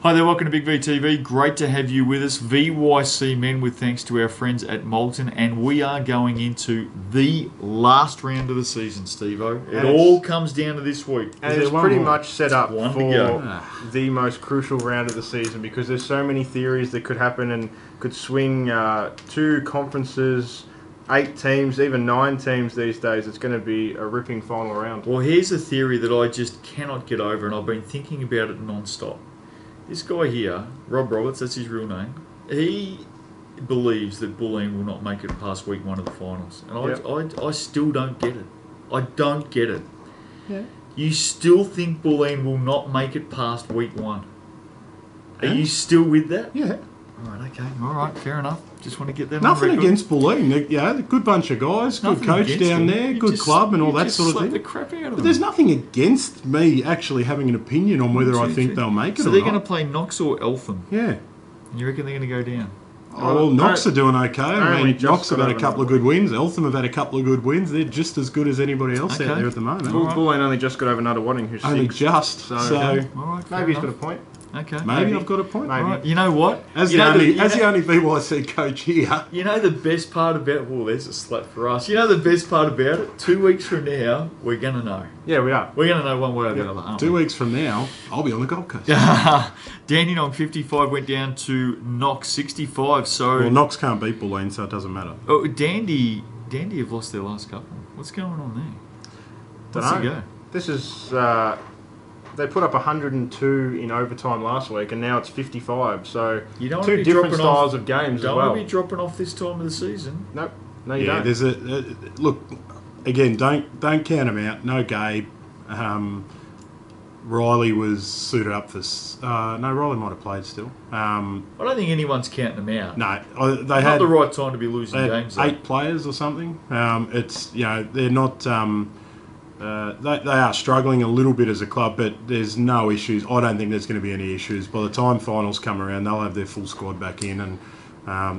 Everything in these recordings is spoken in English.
Hi there, welcome to Big V TV. Great to have you with us. VYCM with thanks to our friends at Moulton, and we are going into the last round of the season, Steve-O. It all comes down to this week. And it's pretty much set up One for to go. the most crucial round of the season because there's so many theories that could happen and could swing two conferences, 8 teams, even 9 teams these days. It's going to be a ripping final round. Well, here's a theory that I just cannot get over, and I've been thinking about it non-stop. This guy here, Rob Roberts, that's his real name, he believes that Bulleen will not make it past week 1 of the finals. And I still don't get it. I don't get it. Yeah. You still think Bulleen will not make it past week 1? Are you still with that? Yeah. All right, okay. All right, fair enough. Just want to get that Nothing on record. against Bulleen. Yeah, a good bunch of guys, Nothing good coach against down them. there, You good just- club and all you that just sort of slap thing. the crap out of But them. there's nothing against me actually having an opinion on whether I think they'll make it So or they're not. going to play Knox or Eltham. Yeah. And you reckon they're going to go down? Oh, well, Knox are doing okay. I only mean, just Knox have got had a over couple of good wins. Eltham have had a couple of good wins. They're just as good as anybody else Okay. out there at the moment. All right. Bulleen only just got over Nuttawatting, who's Only 6. just. So, All right, fair maybe he's got enough. a point. Okay. maybe I've got a point. Maybe. All right. You know what? As You the know only VYC coach here. You know the best part about... Well, there's a slap for us. You know the best part about it? 2 weeks from now, we're going to know. Yeah, we are. We're going to know one way or the other, aren't 2 we? weeks from now, I'll be on the Gold Coast. Dandenong 55 went down to Knox 65. So Well, Knox can't beat Bulleen, so it doesn't matter. Dandy have lost their last couple. What's going on there? What's Dunno. the go? This is... they put up 102 in overtime last week, and now it's 55. So You don't want to 2 be different dropping styles off, of games as Don't well. want to be dropping off this time of the season. Nope. No, you Yeah, don't. there's a look again. Don't count him out. No, Gabe. Riley was suited up for. No, Riley might have played still. I don't think anyone's counting them out. No, they Not had the right time to be losing they had games. though. 8 players or something. It's they're not. They are struggling a little bit as a club, but there's no issues. I don't think there's going to be any issues. By the time finals come around, they'll have their full squad back in and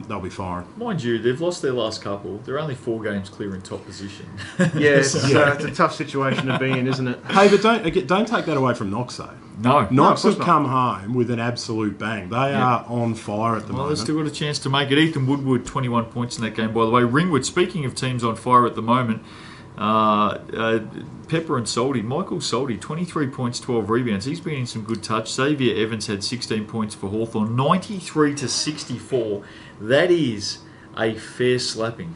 they'll be fine. Mind you, they've lost their last couple. They're only 4 games clear in top position. Yeah, it's a tough situation to be in, isn't it? Hey, but don't take that away from Knox though. No. Knox course have not. come home with an absolute bang. They are on fire at the Well, they've moment. still got a chance to make it. Ethan Woodward, 21 points in that game, by the way. Ringwood, speaking of teams on fire at the moment, Pepper and Salty. Michael Salty, 23 points, 12 rebounds. He's been in some good touch. Xavier Evans had 16 points for Hawthorn, 93 to 64. That is a fair slapping.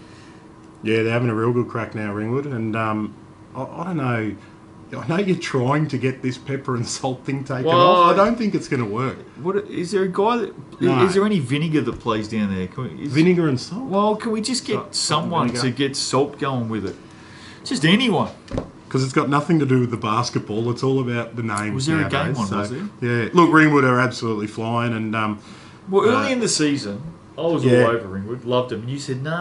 Yeah, they're having a real good crack now, Ringwood. And I don't know. I know you're trying to get this pepper and salt thing taken off. I don't think it's going to work. What is there a guy that? No. Is there any vinegar that plays down there? Vinegar and salt? Well, can we just get someone vinegar. to get salt going with it? Just anyone. Because it's got nothing to do with the basketball. It's all about the names. Was there a game nowadays, on, was there? Yeah. Look, Ringwood are absolutely flying. And Well, early in the season, I was Yeah. all over Ringwood, loved them, and you said no,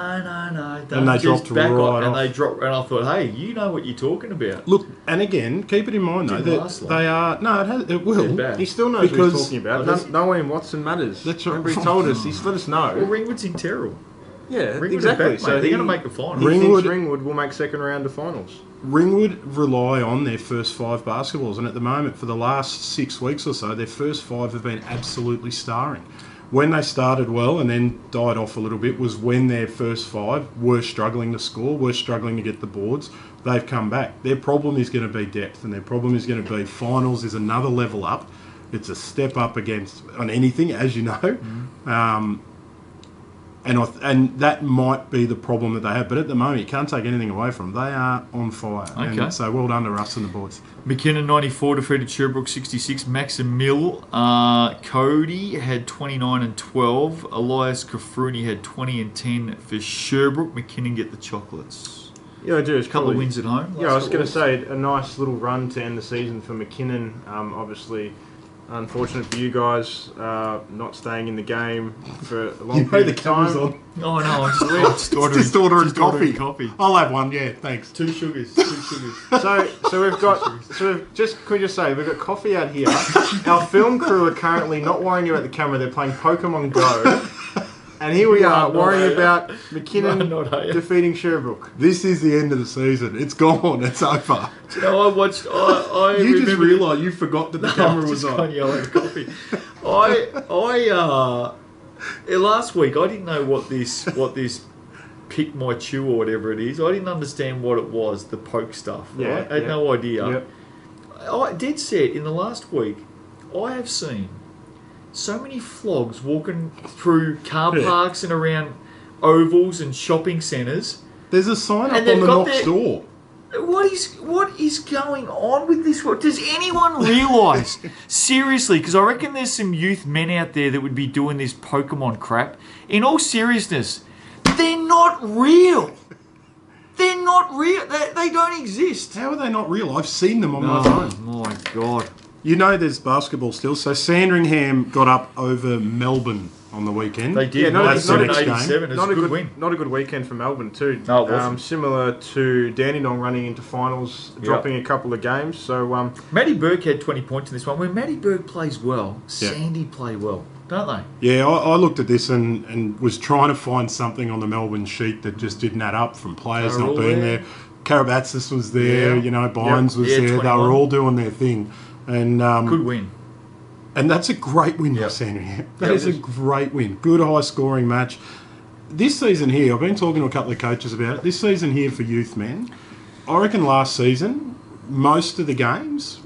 don't. And they just dropped back right off, and off. they dropped, and I thought, hey, you know what you're talking about. look, and again, keep it in mind, though, Didn't that last long. they are... No, it will. They're bad. He still knows what Because- he's talking about. does No one in Watson matters. That's right. Remember, he told us. He's let us know. Well, Ringwood's in Terrell. Yeah, Ringwood exactly. are back, mate. They're going to make the final. He Ringwood- thinks Ringwood will make second round of finals. Ringwood rely on their first 5 basketballs, and at the moment, for the last 6 weeks or so, their first 5 have been absolutely starring. When they started well and then died off a little bit was when their first 5 were struggling to score, were struggling to get the boards. They've come back. Their problem is going to be depth, and their problem is going to be finals is another level up. It's a step up against on anything, as you know. And that might be the problem that they have. But at the moment, you can't take anything away from them. They are on fire. Okay. And so well done to Russ and the boys. McKinnon 94 defeated Sherbrooke 66. Max and Mill. Cody had 29 and 12. Elias Kafruni had 20 and 10 for Sherbrooke. McKinnon get the chocolates. Yeah, I do. It's A couple probably, of wins at home. Yeah, I was last going to couple of say a nice little run to end the season for McKinnon. Obviously, unfortunate for you guys not staying in the game for a long period of time. weeks. Oh no, I'm just Just ordering coffee. I'll have one, yeah, thanks. 2 sugars. So we've got can we just say we've got coffee out here. Our film crew are currently not worrying about the camera. They're playing Pokemon Go, And here we are Run, worrying not about Run, McKinnon not Ayer. defeating Sherbrooke. This is the end of the season. It's gone. It's over. Do you know, I watched. I You just remember- realised you forgot that the camera was just on. gone yellow coffee. Last week I didn't know what this pick my chew or whatever it is. I didn't understand what it was. The poke stuff. Right? Yeah, I had no idea. Yep. I did set in the last week. I have seen so many flogs walking through car parks and around ovals and shopping centres. There's a sign up And on they've the got Knox door. What is going on with this world? Does anyone realise, seriously, because I reckon there's some youth men out there that would be doing this Pokemon crap. In all seriousness, they're not real. They're not real. They don't exist. How are they not real? I've seen them on my phone. Oh my God. You know there's basketball still. So Sandringham got up over Melbourne on the weekend. They did. Yeah, that's the next game. 87. It's a good win. Not a good weekend for Melbourne too. No, it wasn't. Similar to Dandenong running into finals, dropping a couple of games. So Matty Burke had 20 points in this one. When Matty Burke plays well, Sandy play well, don't they? Yeah, I looked at this and was trying to find something on the Melbourne sheet that just didn't add up from players They're not all being there. there. Karabatsis was there, Yeah. you know, Bynes was Yeah, there. They 21. were all doing their thing. And Good win. And that's a great win by Yep. Sandringham. That Yeah, is it a is. great win. Good high-scoring match. This season here, I've been talking to a couple of coaches about it. This season here for youth men, I reckon last season, most of the games,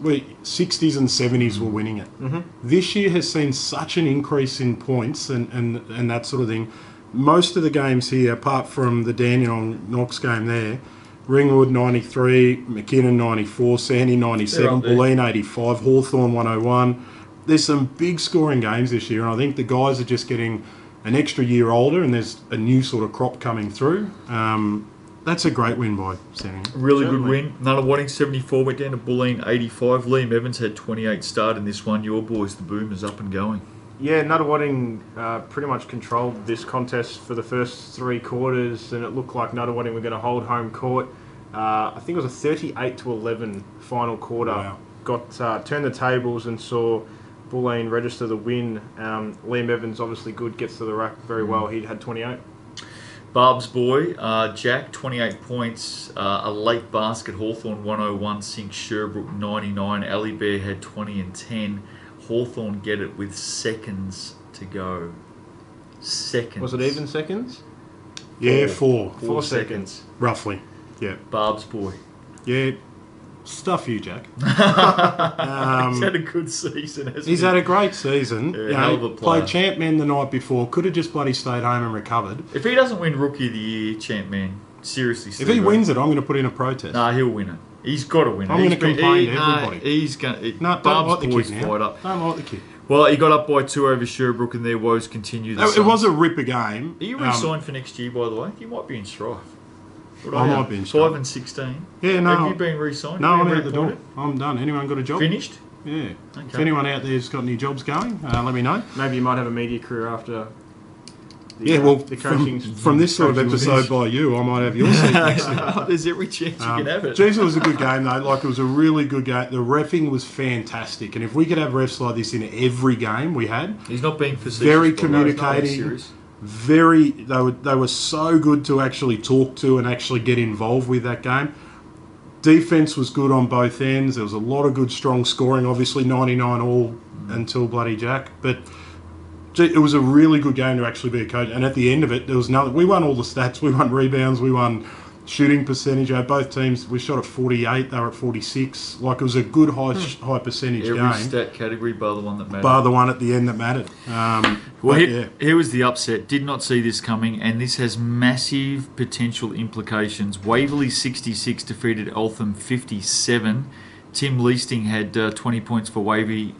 60s and 70s were winning it. Mm-hmm. This year has seen such an increase in points and that sort of thing. Most of the games here, apart from the Dandenong Knox game there, Ringwood 93, McKinnon 94, Sandy 97, They're up there. Bulleen 85, Hawthorn 101. There's some big scoring games this year, and I think the guys are just getting an extra year older, and there's a new sort of crop coming through. That's a great win by Sandringham. Really Certainly. good win. Nunawading 74 went down to Bulleen 85. Liam Evans had 28 start in this one. Your boys, the Boomers, up and going. yeah, Nunawading pretty much controlled this contest for the first 3 quarters, and it looked like Nunawading were going to hold home court. I think it was a 38-11 final quarter. Wow. Turned the tables and saw Bulleen register the win. Liam Evans, obviously good, gets to the rack very well. He had 28. Barb's boy, Jack, 28 points. A late basket, Hawthorn 101, Sink Sherbrooke 99. Ali Bear had 20 and 10. Hawthorn get it with seconds to go. Seconds. Was it even seconds? Yeah, 4, 4 seconds. roughly. Yeah. Barb's boy. Yeah, stuff you, Jack. He's had a good season, hasn't He's he? had a great season. Yeah, You hell know, of a player. played champ men the night before. Could have just bloody stayed home and recovered. If he doesn't win Rookie of the Year, champ man, seriously, If he Steve-O. wins it, I'm going to put in a protest. Nah, he'll win it. He's got to win it. I'm gonna He's been- complain to nah, everybody. He's going to. No, don't Barb's like the boys kid fired now. up. Don't like the kid. Well, he got up by 2 over Sherbrooke, and their woes continue. It was a ripper game. Are you re-signed for next year, by the way? You might be in strife. What I are might you? be in 5 strife. and 16. Yeah, no. Have you been re-signed? No, Have I'm you out the door. reappointed? I'm done. Anyone got a job? Finished? Yeah. If Okay. anyone out there's got any jobs going, let me know. Maybe you might have a media career after. Yeah, well, the coaching. from this sort of coaching episode list. by you, I might have your seat next year. There's every chance you can have it. Geez, it was a good game though. Like it was a really good game. The reffing was fantastic, and if we could have refs like this in every game we had, He's not being facetious. very by the way. He's not being communicating. serious. They were so good to actually talk to and actually get involved with that game. Defense was good on both ends. There was a lot of good, strong scoring. Obviously, 99 all until bloody Jack, but. It was a really good game to actually be a coach, and at the end of it, there was nothing. We won all the stats. We won rebounds. We won shooting percentage. Both teams, we shot at 48. They were at 46. Like it was a good high percentage Every game, stat category bar the one that mattered. bar the one at the end that mattered. Well, But, here was the upset. Did not see this coming, and this has massive potential implications. Waverley 66 defeated Eltham 57. Tim Leasting had 20 points for Waverley.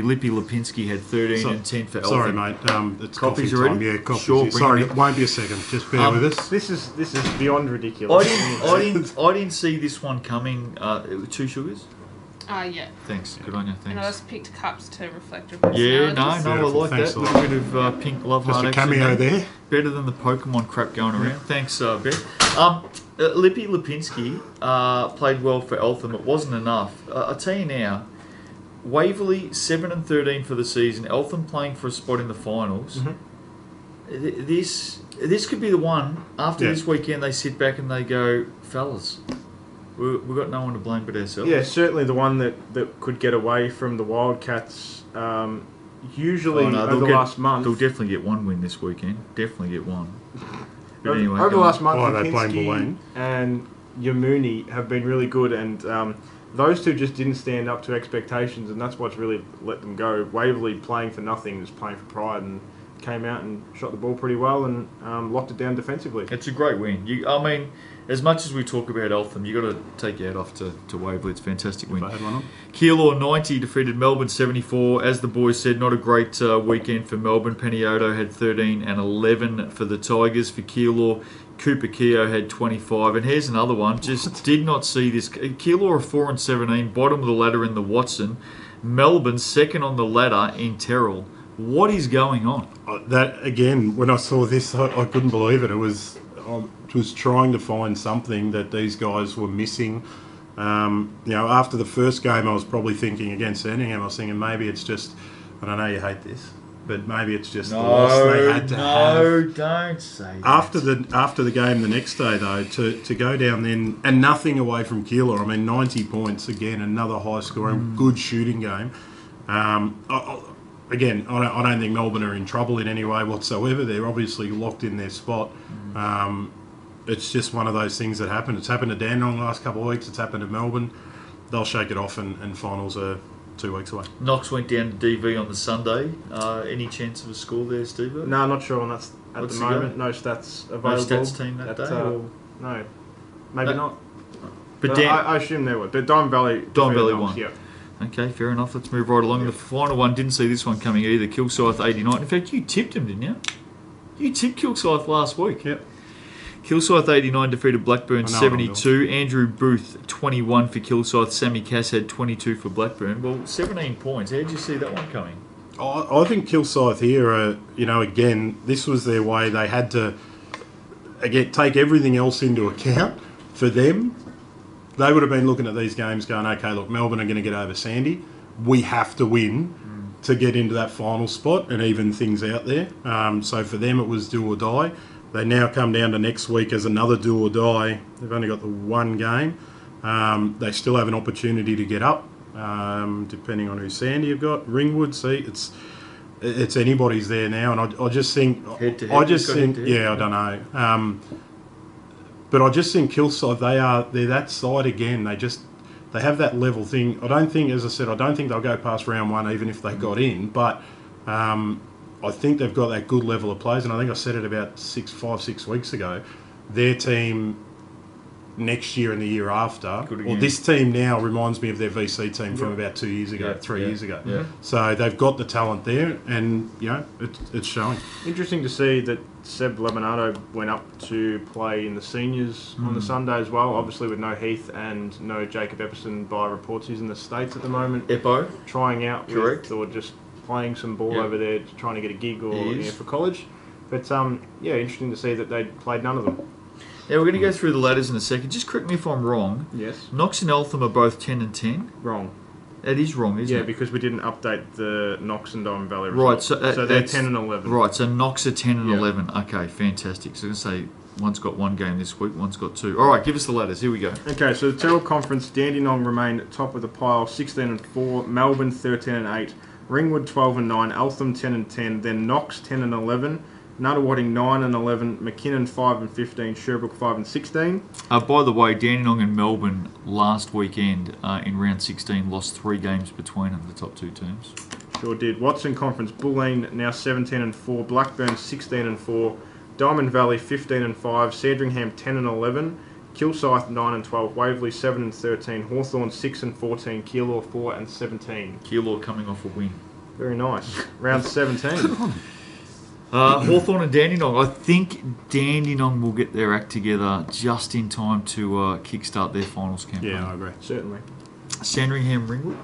Lippy Lipinski had 13 and 10 for Eltham. Sorry, mate. It's coffee Coffee's time. already? Yeah, coffee. Sure, bring Sorry, it it won't be a second. Just bear with us. This is beyond ridiculous. I didn't see this one coming. 2 sugars? Yeah. Thanks. Good on you. And I Thanks. just picked cups to reflect your Yeah, personalities. no, I Beautiful. like Thanks that. a A lot. little bit of pink love Just heart a action cameo there. Better than the Pokemon crap going around. Thanks, Beth. Lippy Lipinski played well for Eltham. It wasn't enough. I'll tell you now, Waverley 7 and 13 for the season. Eltham playing for a spot in the finals. Mhm. This could be the one. After this weekend, they sit back and they go, fellas, we've got no one to blame but ourselves. Yeah, certainly the one that could get away from the Wildcats. Usually over the last month, they'll definitely get one win this weekend. Definitely get one. But anyway, over the last month, they playing Lipinski Bulleen? and Yamuni have been really good, and those two just didn't stand up to expectations, and that's what's really let them go. Waverley playing for nothing, just playing for pride, and came out and shot the ball pretty well and locked it down defensively. it's a great win. I mean, as much as we talk about Eltham, you got to take your hat off to Waverley. It's a fantastic win. If I had one on. Keilor 90 defeated Melbourne 74. As the boys said, not a great weekend for Melbourne. Peniotto had 13 and 11 for the Tigers. For Keilor, Cooper Keogh had 25. And here's another one. Just did not see this. Keilor are 4 and 17, bottom of the ladder in the Watson. Melbourne second on the ladder in Terrell. What is going on? That again, when I saw this, I couldn't believe it. I was trying to find something that these guys were missing. After the first game, I was probably thinking against Sandringham. I was thinking maybe it's just, and I know you hate this, but maybe it's just the loss they had to have. No, don't say that. After the game the next day, though, to go down then and nothing away from Keilor. I mean, 90 points again, another high scoring, good shooting game. Again, I don't think Melbourne are in trouble in any way whatsoever. They're obviously locked in their spot. It's just one of those things that happen. It's happened to Dandenong the last couple of weeks. It's happened to Melbourne. They'll shake it off, and finals are 2 weeks away. Knox went down to DV on the Sunday. Any chance of a score there, Steve? No, I'm not sure on that at What's the the moment. go? No stats available. No stats team that day? Or? No, maybe not. But I assume they would. But Diamond Valley won. Yeah. Okay, fair enough. Let's move right along. Yeah. The final one, didn't see this one coming either. Kilsyth 89. In fact, you tipped him, didn't you? You tipped Kilsyth last week. Yep. Kilsyth 89 defeated Blackburn I know 72. Andrew Booth 21 for Kilsyth. Sammy Cass had 22 for Blackburn. Well, 17 points. How did you see that one coming? I think Kilsyth here, again, this was their way. They had to, again, take everything else into account. For them, they would have been looking at these games going, okay, look, Melbourne are going to get over Sandy. We have to win to get into that final spot and even things out there. So for them, it was do or die. They now come down to next week as another do or die. They've only got the one game. They still have an opportunity to get up, depending on who Sandy you've got. Ringwood, see, it's anybody's there now, and I just think, Head-to-head, I just think, head-to-head. yeah, I don't know. But I just think Kilsyth, they're that side again. They have that level thing. I don't think, as I said, they'll go past round one even if they got in. But I think they've got that good level of players. And I think I said it about 5-6 weeks ago. Their team next year and the year after, or this team now reminds me of their VC team from about 2 years ago, 3 years ago. Yeah. So they've got the talent there, and it's showing. Interesting to see that Seb Lemonado went up to play in the seniors on the Sunday as well. Obviously with no Heath and no Jacob Epperson by reports. He's in the States at the moment. Eppo? Trying out Correct. or just playing some ball over there, trying to get a gig or He is. for college. But interesting to see that they played none of them. Yeah, we're going to go through the ladders in a second. Just correct me if I'm wrong. Yes. Knox and Eltham are both 10 and 10. Wrong. That is wrong, isn't Yeah, it? because we didn't update the Knox and Diamond Valley Right, results. so they're that's- 10 and 11. Right, so Knox are 10 and Yeah. 11. Okay, fantastic. So I'm going to say one's got one game this week, one's got two. All right, give us the ladders. Here we go. Okay, so the Terrell Conference, Dandenong remained top of the pile, 16 and 4, Melbourne 13 and 8, Ringwood 12 and 9, Eltham 10 and 10, then Knox 10 and 11, Nuttawading 9 and 11, McKinnon 5 and 15, Sherbrooke 5 and 16. By the way, Dandenong and Melbourne last weekend in round 16 lost 3 games between them, the top two teams. Sure did. Watson Conference, Bulleen now 17 and 4, Blackburn 16 and 4, Diamond Valley 15 and 5, Sandringham 10 and 11, Kilsyth 9 and 12, Waverley 7 and 13, Hawthorn 6 and 14, Keilor 4 and 17. Keilor coming off a win. Very nice. Round 17. Hawthorn and Dandenong. I think Dandenong will get their act together just in time to kickstart their finals campaign. Yeah, I agree. Certainly. Sandringham Ringwood.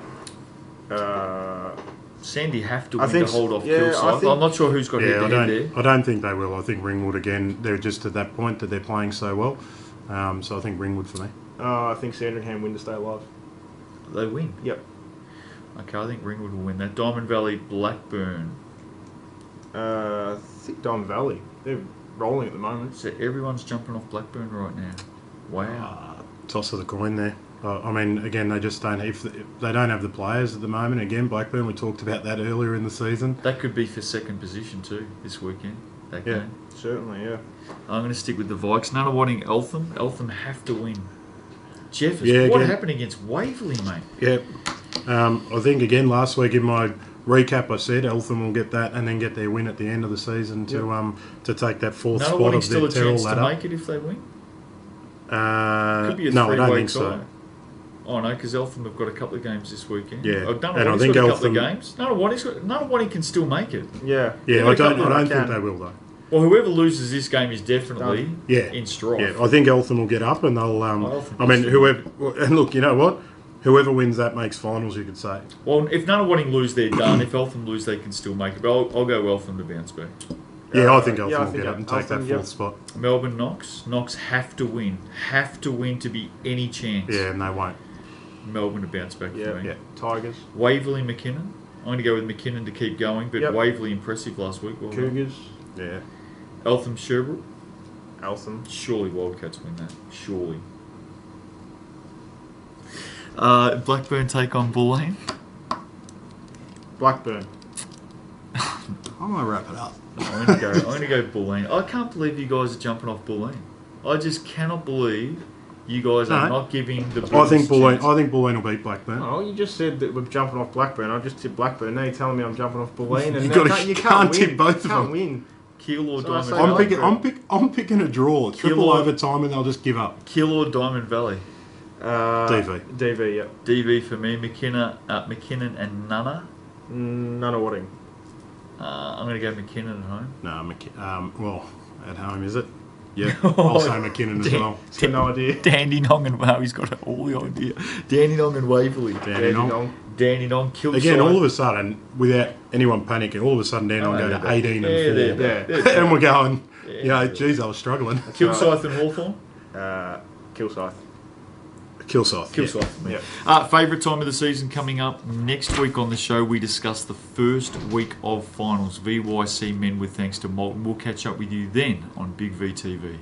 Sandy have to win think to hold off yeah, I Kilsyth. think- I'm not sure who's got Yeah, head there. I don't think they will. I think Ringwood again. They're just at that point that they're playing so well. So I think Ringwood for me. I think Sandringham win to stay alive. They win. Yep. Okay, I think Ringwood will win that. Diamond Valley Blackburn. I think Don Valley. They're rolling at the moment. So everyone's jumping off Blackburn right now. Wow. Toss of the coin there. I mean, again, they just don't. If they don't have the players at the moment. Again, Blackburn. We talked about that earlier in the season. That could be for second position too this weekend. That Yeah. game. Certainly, yeah. I'm going to stick with the Vikes. Nunawading, Eltham. Eltham have to win. Jeffers, Yeah, what again. happened against Waverley, mate? Yeah. I think again last week in my recap I said Eltham will get that and then get their win at the end of the season to take that fourth spot Nunawading of still their a Terrell chance to ladder. make it if they win? Could be a No, I don't three-way think so. tie. Oh no, because Eltham have got a couple of games this weekend. Yeah, Oh, and I Nunawading's think got a couple Eltham- of games. Nunawading can still make it. Yeah. Yeah, got I a don't couple of think can. they will though. Well, whoever loses this game is definitely Yeah. in strife. Yeah, I think Eltham will get up and they'll. Eltham I mean, will. whoever. And look, you know what? Whoever wins that makes finals. You could say. Well, if Nunawading lose, they're done. If Eltham lose, they can still make it. But I'll go Eltham to bounce back. Yeah, I think Eltham I will think get up and take Eltham, that yep. fourth spot. Melbourne, Knox. Knox have to win. Have to win to be any chance. Yeah, and they won't. Melbourne to bounce back Yeah. for me. Yeah. Tigers. Waverley, McKinnon. I'm going to go with McKinnon to keep going, but Yep. Waverley impressive last week. Well done. Cougars. Yeah. Eltham, Sherbrooke. Eltham. Surely Wildcats win that. Surely. Blackburn take on Bulleen. Blackburn. I'm gonna wrap it up. I'm going to go Bulleen. I can't believe you guys are jumping off Bulleen. I just cannot believe you guys are No. not giving the I think Bullets chance. Bulleen will beat Blackburn. Oh, you just said that we're jumping off Blackburn. I just tipped Blackburn. Now you're telling me I'm jumping off Bulleen. And You now gotta- you can't win. tip both of Can't them. win. Kill or So I Diamond say Valley. I'm picking a draw. Triple Kilo- overtime and they'll just give up. Kill or Diamond Valley. DV. DV, yep. DV for me. McKinnon and Nunna. Nunawading. I'm going to go McKinnon at home. No, well, at home is it? Yeah, I'll say McKinnon as well. It's got no idea. Dandenong and wow, he's got all the idea. Dandenong and Waverley. Dandenong. Dandenong killed Again, all of a sudden, without anyone panicking, all of a sudden Dandenong go to 18 and 4. Yeah. And we're going, Yeah. geez, I was struggling. Kilsyth and Hawthorn. Kilsyth. Kilsyth. Kilsyth for me. Yeah. Favourite time of the season coming up next week on the show. We discuss the first week of finals. VYC Men with thanks to Molten. We'll catch up with you then on Big VTV.